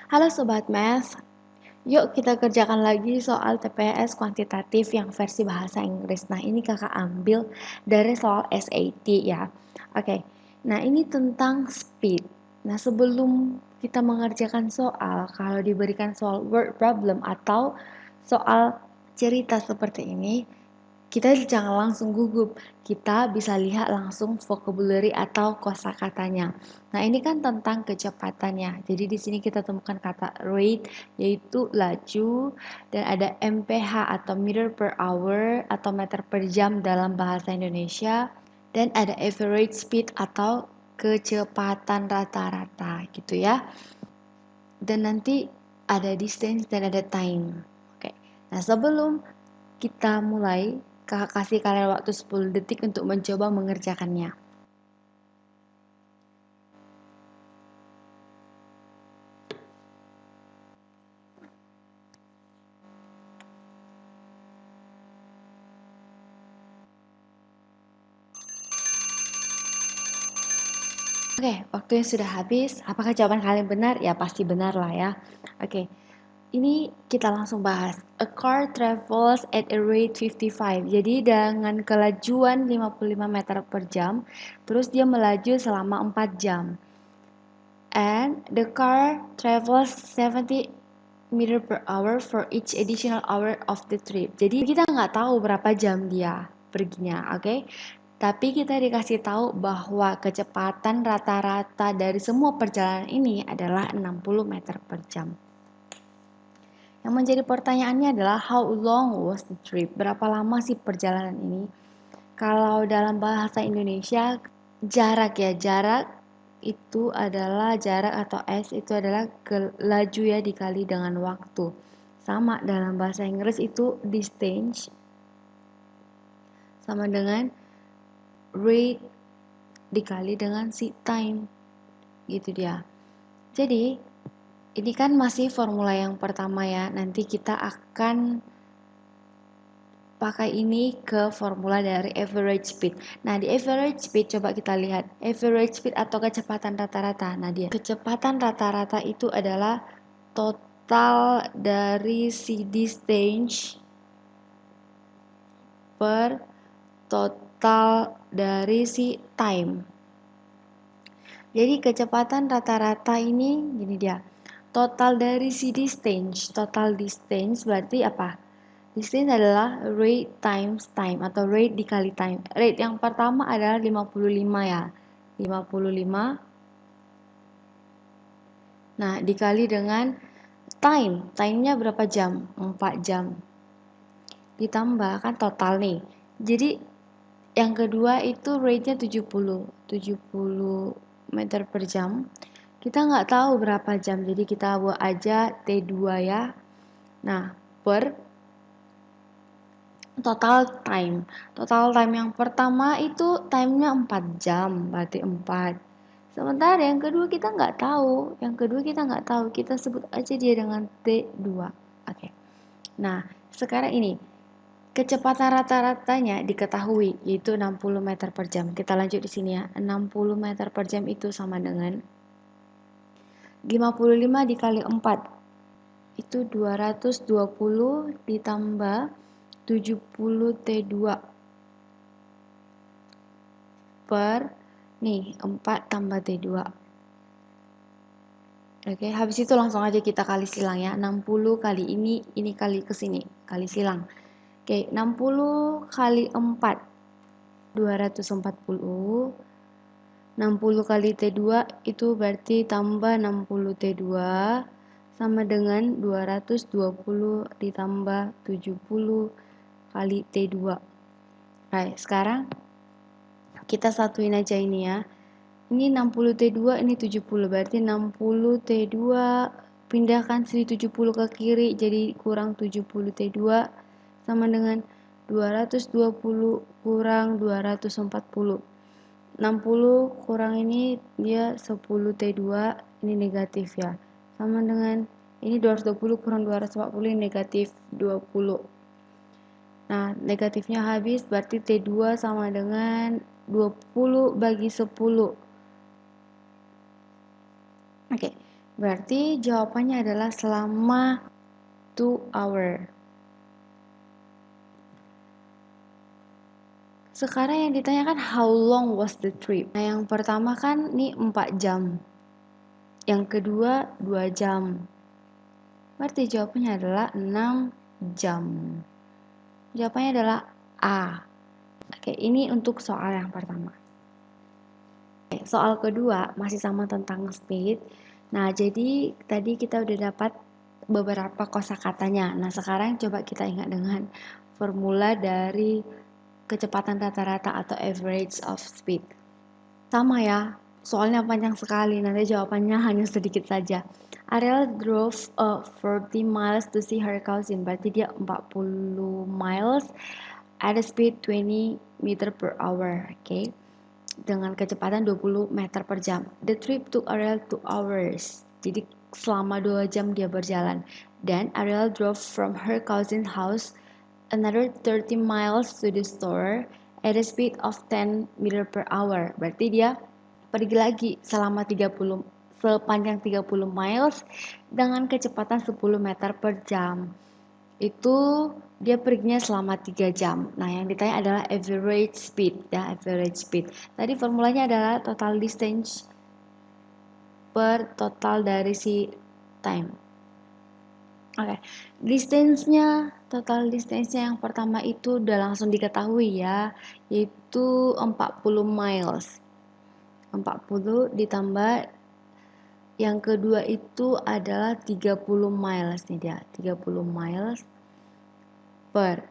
Halo Sobat Math, yuk kita kerjakan lagi soal TPS kuantitatif yang versi bahasa Inggris. Nah ini kakak ambil dari soal SAT ya. Oke, nah ini tentang speed. Nah sebelum kita mengerjakan soal, kalau diberikan soal word problem atau soal cerita seperti ini, kita jangan langsung gugup, kita bisa lihat langsung vocabulary atau kosakatanya. Nah, ini kan tentang kecepatannya. Jadi di sini kita temukan kata rate yaitu laju dan ada mph atau meter per hour atau meter per jam dalam bahasa Indonesia dan ada average speed atau kecepatan rata-rata gitu ya. Dan nanti ada distance dan ada time. Oke. Nah, sebelum kita mulai, kakak kasih kalian waktu 10 detik untuk mencoba mengerjakannya. Oke, waktunya sudah habis. Apakah jawaban kalian benar? Ya, pasti benar lah ya. Oke, ini kita langsung bahas. A car travels at a rate 55. Jadi dengan kelajuan 55 meter per jam, terus dia melaju selama 4 jam. And the car travels 70 meter per hour for each additional hour of the trip. Jadi kita nggak tahu berapa jam dia perginya, oke? Tapi kita dikasih tahu bahwa kecepatan rata-rata dari semua perjalanan ini adalah 60 meter per jam. Yang menjadi pertanyaannya adalah how long was the trip? Berapa lama sih perjalanan ini? Kalau dalam bahasa Indonesia jarak ya, jarak itu adalah jarak atau S itu adalah laju ya dikali dengan waktu. Sama dalam bahasa Inggris itu distance sama dengan rate dikali dengan si time. Gitu dia. Jadi ini kan masih formula yang pertama ya. Nanti kita akan pakai ini ke formula dari average speed. Nah, di average speed coba kita lihat. Average speed atau kecepatan rata-rata. Nah, dia kecepatan rata-rata itu adalah total dari si distance per total dari si time. Jadi kecepatan rata-rata ini gini dia. Total dari si distance. Total distance berarti apa? Distance adalah rate times time atau rate dikali time. Rate yang pertama adalah 55 ya. 55. Nah, dikali dengan time. Time-nya berapa jam? 4 jam. Ditambah kan total nih. Jadi yang kedua itu rate-nya 70. 70 meter per jam. Kita nggak tahu berapa jam. Jadi kita buat aja T2 ya. Nah, per total time. Total time yang pertama itu time-nya 4 jam, berarti 4. Sementara yang kedua kita nggak tahu. Yang kedua kita nggak tahu. Kita sebut aja dia dengan T2. Oke. Nah, sekarang ini. Kecepatan rata-ratanya diketahui, yaitu 60 meter per jam. Kita lanjut di sini ya. 60 meter per jam itu sama dengan 55 dikali 4. Itu 220 ditambah 70 T2 per nih 4 tambah T2. Oke, habis itu langsung aja kita kali silang ya. 60 kali ini kali ke sini, kali silang. Oke, 60 kali 4 240. 60 kali T2 itu berarti tambah 60 T2 sama dengan 220 ditambah 70 kali T2. Baik, sekarang kita satuin aja ini ya. Ini 60 T2, ini 70. Berarti 60 T2 pindahkan sini 70 ke kiri jadi kurang 70 T2 sama dengan 220 kurang 240. 60 kurang ini dia 10 T2, ini negatif ya. Sama dengan ini 220 kurang 240 ini negatif 20. Nah, negatifnya habis berarti T2 sama dengan 20 bagi 10. Oke, Berarti jawabannya adalah selama 2 hour. Sekarang yang ditanyakan how long was the trip? Nah, yang pertama kan nih 4 jam. Yang kedua 2 jam. Berarti jawabannya adalah 6 jam. Jawabannya adalah A. Oke, ini untuk soal yang pertama. Oke, soal kedua masih sama tentang speed. Nah, jadi tadi kita udah dapat beberapa kosakatanya. Nah, sekarang coba kita ingat dengan formula dari kecepatan rata-rata atau average of speed. Sama ya, soalnya panjang sekali, nanti jawabannya hanya sedikit saja. Ariel drove 40 miles to see her cousin, berarti dia 40 miles at a speed 20 meter per hour, okay? Dengan kecepatan 20 meter per jam. The trip took Ariel 2 hours, jadi selama 2 jam dia berjalan. Dan Ariel drove from her cousin's house another 30 miles to the store at a speed of 10 meter per hour. Berarti dia pergi lagi selama 30 sepanjang 30 miles dengan kecepatan 10 meter per jam. Itu dia perginya selama 3 jam. Nah, yang ditanya adalah average speed ya, average speed. Tadi formulanya adalah total distance per total dari si time. Oke, total distance-nya yang pertama itu udah langsung diketahui ya, yaitu 40 miles. 40 ditambah yang kedua itu adalah 30 miles nih dia, 30 miles per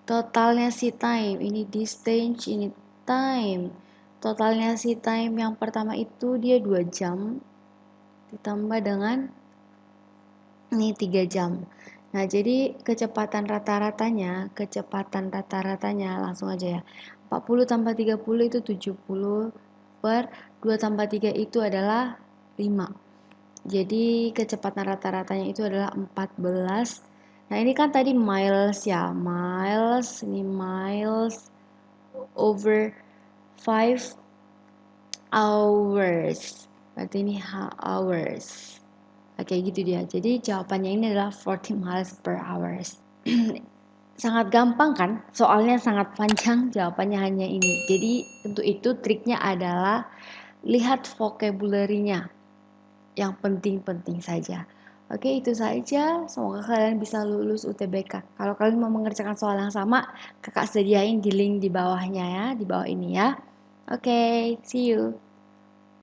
totalnya si time, ini distance, ini time. Totalnya si time yang pertama itu dia 2 jam ditambah dengan ini 3 jam. Nah, jadi kecepatan rata-ratanya langsung aja ya. 40 tambah 30 itu 70 per 2 tambah 3 itu adalah 5. Jadi kecepatan rata-ratanya itu adalah 14. Nah, ini kan tadi miles ya. Miles, ini miles over 5 hours. Berarti ini hours. Oke, gitu dia. Jadi jawabannya ini adalah 40 miles per hours. Sangat gampang kan? Soalnya sangat panjang, jawabannya hanya ini. Jadi untuk itu triknya adalah lihat vocabulary-nya. Yang penting-penting saja. Oke, itu saja. Semoga kalian bisa lulus UTBK. Kalau kalian mau mengerjakan soal yang sama, kakak sediain di link di bawahnya ya, di bawah ini ya. Oke, see you.